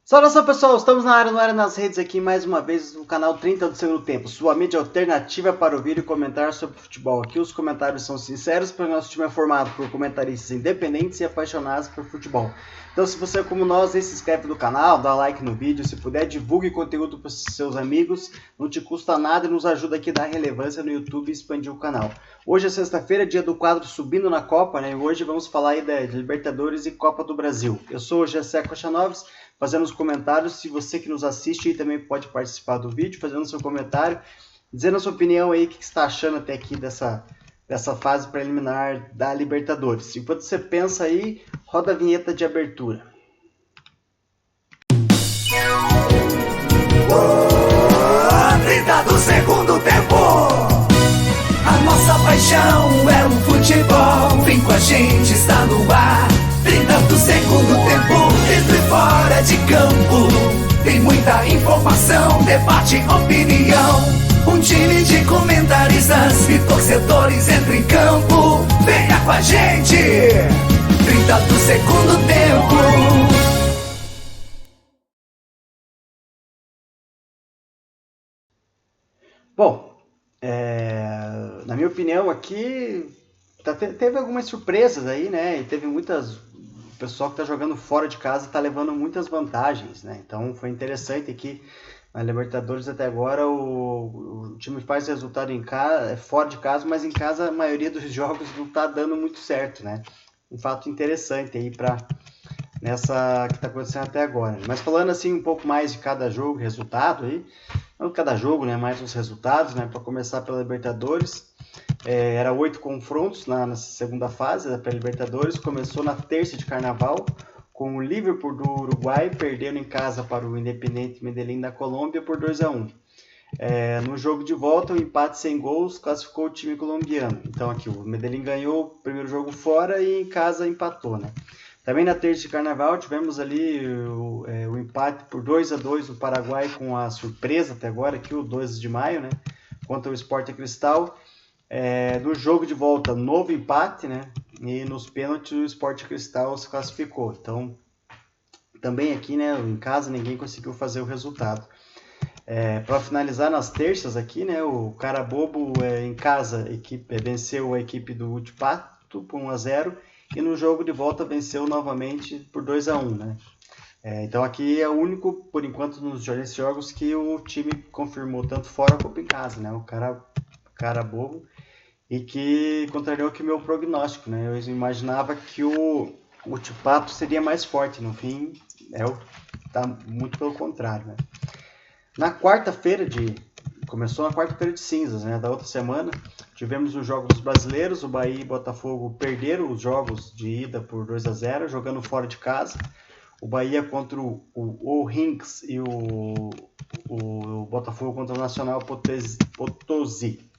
Saudação pessoal, estamos na área nas redes aqui mais uma vez no canal 30 do segundo tempo, sua mídia alternativa para ouvir e comentar sobre futebol. Aqui os comentários são sinceros, porque o nosso time é formado por comentaristas independentes e apaixonados por futebol. Então se você é como nós, se inscreve no canal, dá like no vídeo, se puder divulgue conteúdo para os seus amigos, não te custa nada e nos ajuda aqui a dar relevância no YouTube e expandir o canal. Hoje é sexta-feira, dia do quadro Subindo na Copa, né? E hoje vamos falar aí da Libertadores e Copa do Brasil. Eu sou o Gessé Cochanovski, fazendo os comentários. Se você que nos assiste aí também pode participar do vídeo, fazendo seu comentário, dizendo a sua opinião aí, o que você está achando até aqui dessa fase preliminar da Libertadores. Enquanto você pensa aí, roda a vinheta de abertura. 30 do segundo tempo. A nossa paixão é o futebol. Vem com a gente, está no ar. 30 do segundo tempo, dentro e fora de campo. Tem muita informação, debate, opinião. Um time de comentaristas e torcedores entra em campo. Venha com a gente, 30 do segundo tempo. Bom, na minha opinião aqui, teve algumas surpresas aí, né? E teve muitas... O pessoal que está jogando fora de casa está levando muitas vantagens, né? Então foi interessante que na Libertadores até agora o time faz resultado em casa, fora de casa, mas em casa a maioria dos jogos não está dando muito certo, né? Um fato interessante aí para nessa que está acontecendo até agora. Mas falando assim um pouco mais de cada jogo, resultado aí, não cada jogo, né? Mais os resultados, né? Para começar pela Libertadores. Era 8 confrontos na segunda fase da pré-Libertadores. Começou na terça de carnaval, com o Liverpool do Uruguai perdendo em casa para o Independiente Medellín da Colômbia por 2-1. No jogo de volta, o empate sem gols classificou o time colombiano. Então aqui o Medellín ganhou o primeiro jogo fora e em casa empatou, né? Também na terça de carnaval tivemos ali o empate por 2-2 no Paraguai, com a surpresa até agora, aqui o 2 de maio, né? Contra o Sporting Cristal. No jogo de volta, novo empate, né? E nos pênaltis o Sporting Cristal se classificou. Então, também aqui, né? Em casa ninguém conseguiu fazer o resultado. Para finalizar nas terças aqui, né? O Carabobo em casa venceu a equipe do Utipato por 1-0 e no jogo de volta venceu novamente por 2-1, né? Então aqui é o único, por enquanto, nos jogos que o time confirmou tanto fora como em casa, né? O Carabobo. E que contrariou aqui o meu prognóstico, né? Eu imaginava que o Utipato seria mais forte, no fim, tá muito pelo contrário, né? Começou na quarta-feira de cinzas, né? Da outra semana, tivemos os jogos dos brasileiros. O Bahia e Botafogo perderam os jogos de ida por 2-0, jogando fora de casa. O Bahia contra o O'Hinks e o Botafogo contra o Nacional Potosí.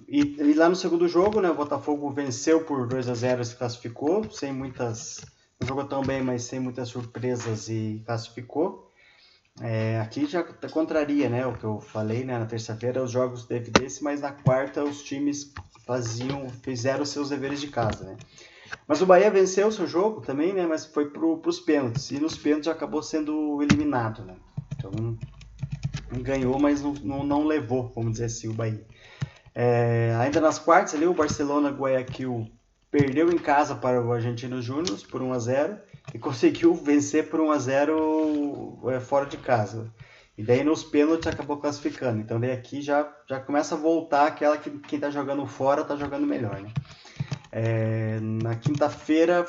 E lá no segundo jogo, né, o Botafogo venceu por 2-0 e se classificou, sem muitas... Não jogou tão bem, mas sem muitas surpresas e classificou. Aqui já contraria, né, o que eu falei, né, na terça-feira os jogos teve desse, mas na quarta os times fizeram seus deveres de casa, né. Mas o Bahia venceu o seu jogo também, né, mas foi para os pênaltis, e nos pênaltis acabou sendo eliminado, né. Então ganhou, mas não levou, vamos dizer assim, o Bahia. Ainda nas quartas ali, o Barcelona Guayaquil perdeu em casa para o Argentinos Júnior por 1-0 e conseguiu vencer por 1-0 fora de casa. E daí nos pênaltis acabou classificando. Então daí aqui já começa a voltar aquela que quem está jogando fora está jogando melhor, né? Na quinta-feira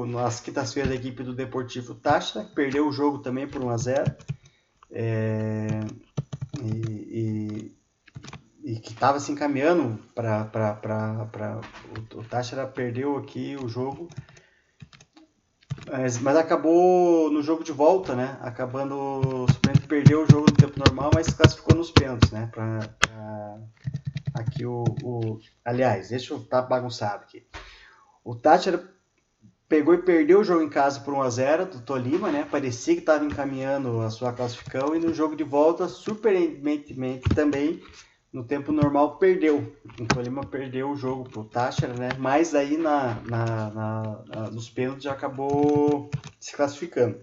nas quintas-feiras a equipe do Deportivo Táchira perdeu o jogo também por 1-0. E que estava se encaminhando para o Táchira perdeu aqui o jogo, mas acabou no jogo de volta, né? Acabando o Suplente perdeu o jogo no tempo normal, mas classificou nos pênaltis, né? Aqui aliás, deixa eu estar bagunçado aqui. O Táchira pegou e perdeu o jogo em casa por 1-0 do Tolima, né? Parecia que estava encaminhando a sua classificação, e no jogo de volta, surpreendentemente também, no tempo normal perdeu. O Tolima perdeu o jogo pro Táchira, né? Mas aí nos pênaltis já acabou se classificando.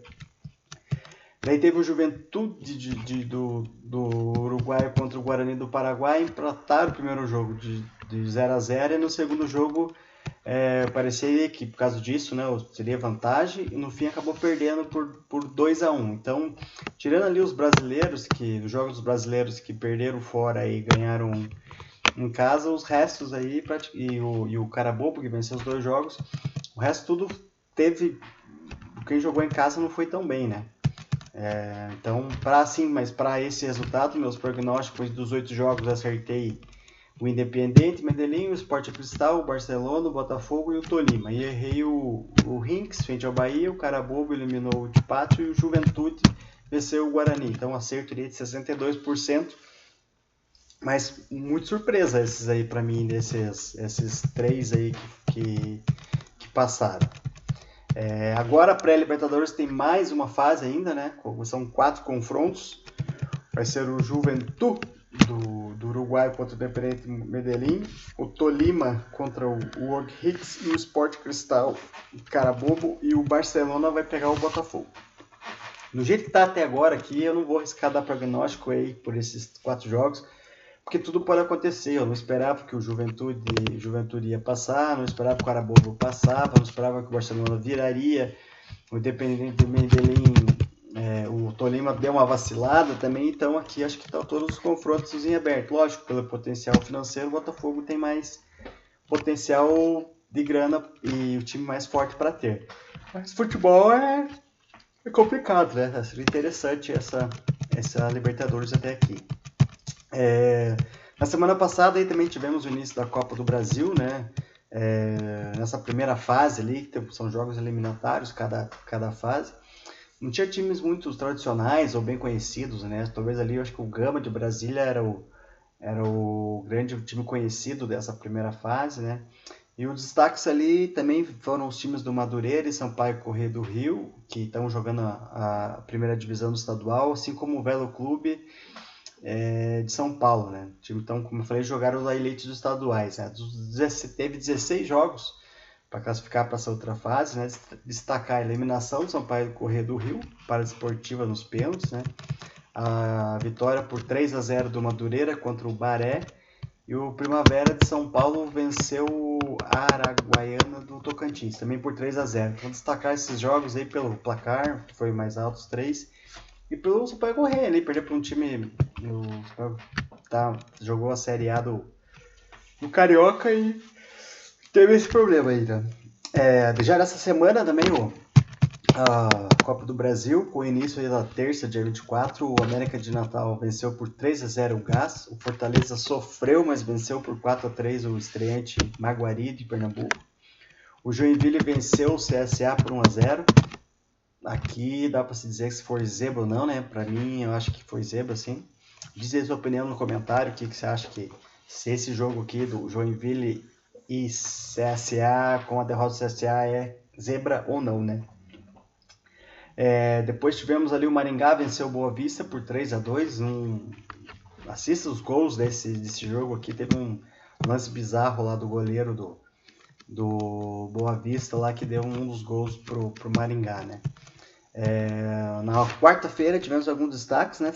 Daí teve o Juventude do Uruguai contra o Guarani do Paraguai, empataram o primeiro jogo de 0-0 e no segundo jogo parecia que por causa disso, né, teria vantagem e no fim acabou perdendo por 2-1. Então, tirando ali os jogos dos brasileiros que perderam fora e ganharam em casa, os restos aí, e o Carabobo que venceu os 2 jogos, o resto tudo teve, quem jogou em casa não foi tão bem, né? Então, mas para esse resultado, meus prognósticos dos 8 jogos acertei o Independiente Medellín, o Sport Cristal, o Barcelona, o Botafogo e o Tolima. E errei o Rinks frente ao Bahia, o Carabobo eliminou o Tipato e o Juventude venceu o Guarani. Então, acerto de 62%. Mas muito surpresa esses aí para mim, esses 3 aí que passaram. Agora a pré-Libertadores tem mais uma fase ainda, né? São 4 confrontos. Vai ser o Juventude do Uruguai contra o Independiente Medellín, o Tolima contra o World Hicks e o Sport Cristal Carabobo, e o Barcelona vai pegar o Botafogo. Do jeito que está até agora aqui, eu não vou arriscar dar prognóstico aí por esses 4 jogos, porque tudo pode acontecer. Eu não esperava que o Juventude ia passar, não esperava que o Carabobo passava, não esperava que o Barcelona viraria, o Independiente Medellín, o Tolima deu uma vacilada também, então aqui acho que estão todos os confrontos em aberto. Lógico, pelo potencial financeiro, o Botafogo tem mais potencial de grana e o time mais forte para ter. Mas futebol é complicado, né? Seria interessante essa Libertadores até aqui. Na semana passada aí também tivemos o início da Copa do Brasil, né? Nessa primeira fase ali, são jogos eliminatórios cada fase. Não tinha times muito tradicionais ou bem conhecidos, né? Talvez ali eu acho que o Gama de Brasília era o grande time conhecido dessa primeira fase, né? E os destaques ali também foram os times do Madureira e Sampaio Corrêa do Rio, que estão jogando a primeira divisão do estadual, assim como o Velo Clube de São Paulo, né? Então, como eu falei, jogaram a elite dos estaduais, né? Teve 16 jogos para classificar para essa outra fase, né? Destacar a eliminação do Sampaio Corrêa do Rio para a Desportiva nos pênaltis, né? A vitória por 3-0 do Madureira contra o Baré, e o Primavera de São Paulo venceu a Araguaiana do Tocantins, também por 3-0. Então destacar esses jogos aí pelo placar, que foi mais alto, os 3, e pelo Sampaio Corrêa ali, perder para um time, jogou a Série A do Carioca e teve esse problema aí, né? Já nessa semana também a Copa do Brasil, com o início aí da terça, dia 24, o América de Natal venceu por 3-0 o Gás, o Fortaleza sofreu, mas venceu por 4-3 o estreante Maguari de Pernambuco, o Joinville venceu o CSA por 1-0, aqui dá para se dizer se foi zebra ou não, né? Para mim, eu acho que foi zebra, sim. Diz aí sua opinião no comentário, o que você acha que se esse jogo aqui do Joinville e CSA, com a derrota do CSA, é zebra ou não, né? Depois tivemos ali o Maringá venceu o Boa Vista por 3-2. Assista os gols desse jogo aqui. Teve um lance bizarro lá do goleiro do Boa Vista lá, que deu um dos gols pro Maringá, né? Na quarta-feira tivemos alguns destaques, né?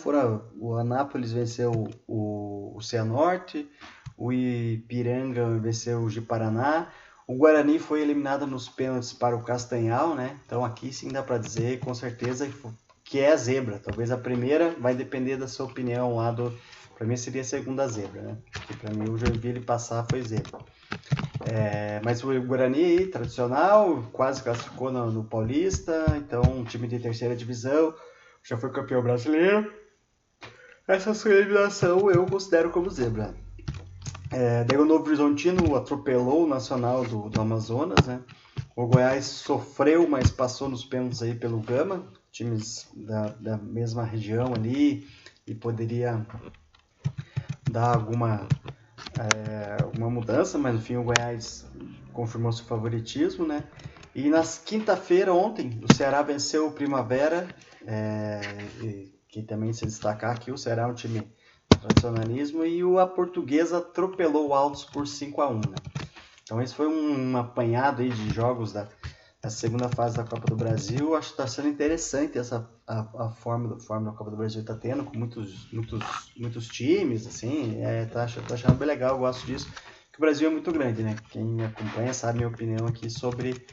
O Anápolis venceu o Cianorte, o Ipiranga venceu o Ji-Paraná, o Guarani foi eliminado nos pênaltis para o Castanhal, né? Então aqui sim dá para dizer com certeza que é a zebra. Talvez a primeira vai depender da sua opinião lá para mim seria a segunda zebra, né? Porque para mim o Joinville passar foi zebra. Mas o Guarani tradicional, quase classificou no Paulista, então um time de terceira divisão, já foi campeão brasileiro. Essa sua eliminação eu considero como zebra. Daí o Novo Horizontino atropelou o Nacional do Amazonas, né? O Goiás sofreu, mas passou nos pênaltis aí pelo Gama, times da mesma região ali, e poderia dar alguma mudança, mas no fim o Goiás confirmou seu favoritismo, né? E na quinta-feira, ontem, o Ceará venceu o Primavera, que também se destacar aqui, o Ceará é um time tradicionalismo, e a Portuguesa atropelou o Altos por 5-1, né? Então esse foi um apanhado aí de jogos da segunda fase da Copa do Brasil. Acho que está sendo interessante a forma da Copa do Brasil está tendo, com muitos times, assim, tô achando bem legal, eu gosto disso, que o Brasil é muito grande, né? Quem me acompanha sabe a minha opinião aqui sobre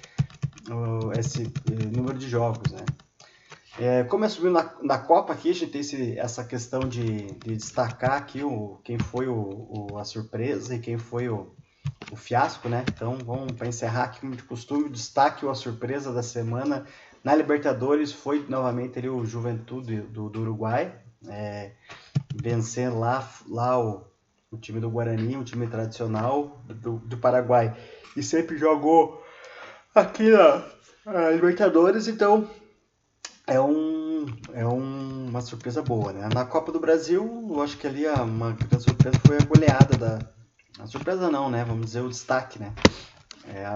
esse número de jogos, né? Como é subindo na Copa aqui, a gente tem essa questão de destacar aqui quem foi a surpresa e quem foi o fiasco, né? Então, vamos para encerrar aqui, como de costume, o destaque ou a surpresa da semana na Libertadores foi novamente ali o Juventude do Uruguai, vencendo lá o time do Guarani, um time tradicional do Paraguai, e sempre jogou aqui na Libertadores, então uma surpresa boa, né? Na Copa do Brasil, eu acho que ali uma grande surpresa foi a goleada a surpresa não, né? Vamos dizer o destaque, né?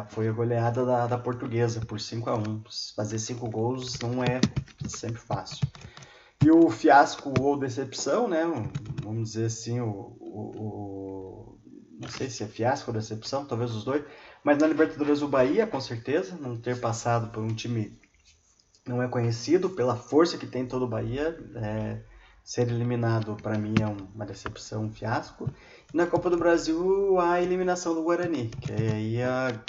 Foi a goleada da Portuguesa por 5-1. Fazer 5 gols não é sempre fácil. E o fiasco ou decepção, né? Vamos dizer assim, não sei se é fiasco ou decepção, talvez os dois. Mas na Libertadores o Bahia, com certeza, não ter passado por um time não é conhecido, pela força que tem todo o Bahia, ser eliminado para mim é uma decepção, um fiasco. E na Copa do Brasil, a eliminação do Guarani, que é aí a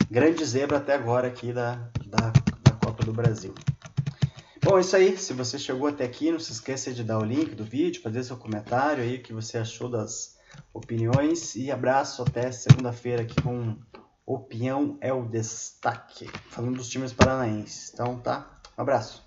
grande zebra até agora aqui da Copa do Brasil. Bom, é isso aí. Se você chegou até aqui, não se esqueça de dar o link do vídeo, fazer seu comentário aí, o que você achou das opiniões. E abraço, até segunda-feira aqui com Opinião é o Destaque, falando dos times paranaenses. Então tá, um abraço.